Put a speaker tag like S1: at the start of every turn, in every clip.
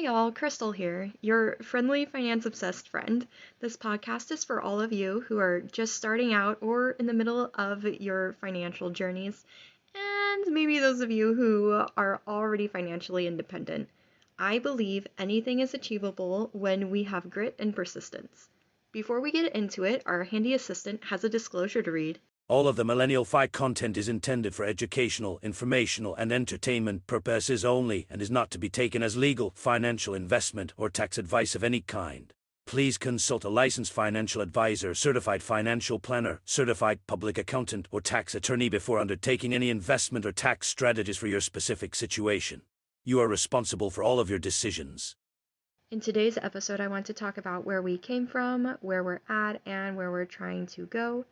S1: Hey y'all, Crystal here, your friendly finance-obsessed friend. This podcast is for all of you who are just starting out or in the middle of your financial journeys, and maybe those of you who are already financially independent. I believe anything is achievable when we have grit and persistence. Before we get into it, our handy assistant has a disclosure to read.
S2: All of the MillennialFI content is intended for educational, informational, and entertainment purposes only and is not to be taken as legal, financial, investment, or tax advice of any kind. Please consult a licensed financial advisor, certified financial planner, certified public accountant, or tax attorney before undertaking any investment or tax strategies for your specific situation. You are responsible for all of your decisions.
S1: In today's episode, I want to talk about where we came from, where we're at, and where we're trying to go.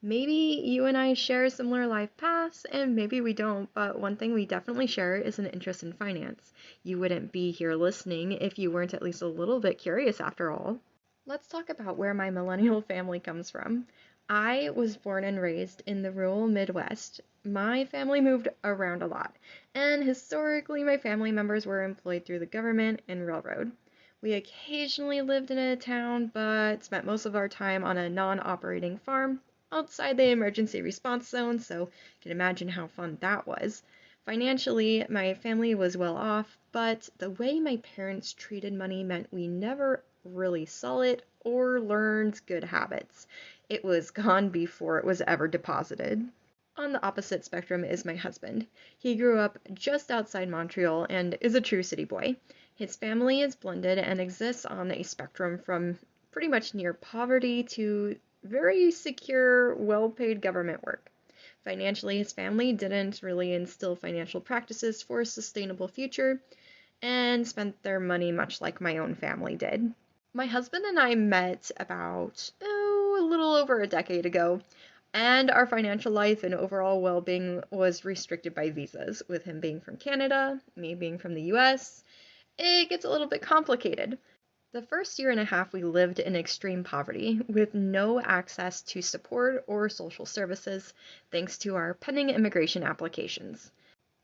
S1: Maybe you and I share similar life paths, and maybe we don't, but one thing we definitely share is an interest in finance. You wouldn't be here listening if you weren't at least a little bit curious after all. Let's talk about where my millennial family comes from. I was born and raised in the rural Midwest. My family moved around a lot, and historically my family members were employed through the government and railroad. We occasionally lived in a town, but spent most of our time on a non-operating farm outside the emergency response zone, so you can imagine how fun that was. Financially, my family was well off, but the way my parents treated money meant we never really saw it or learned good habits. It was gone before it was ever deposited. On the opposite spectrum is my husband. He grew up just outside Montreal and is a true city boy. His family is blended and exists on a spectrum from pretty much near poverty to very secure, well-paid government work. Financially, his family didn't really instill financial practices for a sustainable future and spent their money much like my own family did. My husband and I met about, a little over a decade ago, and our financial life and overall well-being was restricted by visas. With him being from Canada, me being from the US, it gets a little bit complicated. The first year and a half we lived in extreme poverty, with no access to support or social services, thanks to our pending immigration applications.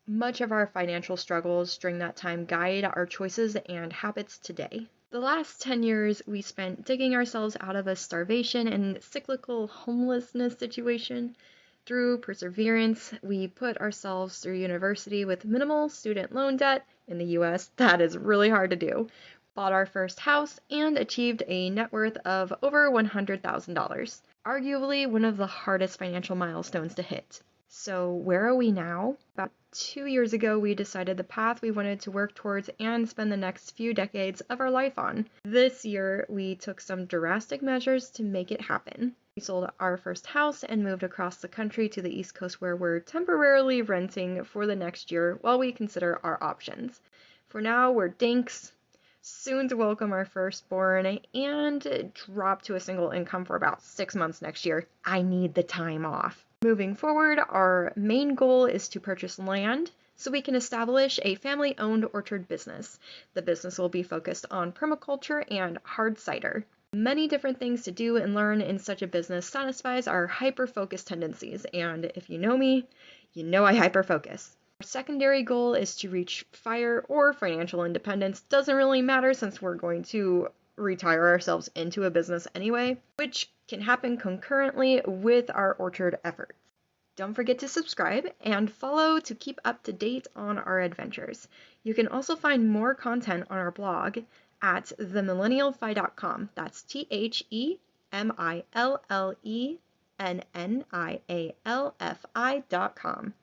S1: Much of our financial struggles during that time guide our choices and habits today. The last 10 years we spent digging ourselves out of a starvation and cyclical homelessness situation. Through perseverance, we put ourselves through university with minimal student loan debt. In the US, that is really hard to do. Bought our first house, and achieved a net worth of over $100,000, arguably one of the hardest financial milestones to hit. So where are we now? About 2 years ago, we decided the path we wanted to work towards and spend the next few decades of our life on. This year, we took some drastic measures to make it happen. We sold our first house and moved across the country to the East Coast, where we're temporarily renting for the next year while we consider our options. For now, we're dinks, soon to welcome our firstborn, and drop to a single income for about 6 months next year. I need the time off. Moving forward, our main goal is to purchase land so we can establish a family-owned orchard business. The business will be focused on permaculture and hard cider. Many different things to do and learn in such a business satisfies our hyper-focused tendencies, and if you know me, you know I hyper-focus. Our secondary goal is to reach FIRE or financial independence. Doesn't really matter since we're going to retire ourselves into a business anyway, which can happen concurrently with our orchard efforts. Don't forget to subscribe and follow to keep up to date on our adventures. You can also find more content on our blog at themillennialfi.com. That's TheMillennialFI.com.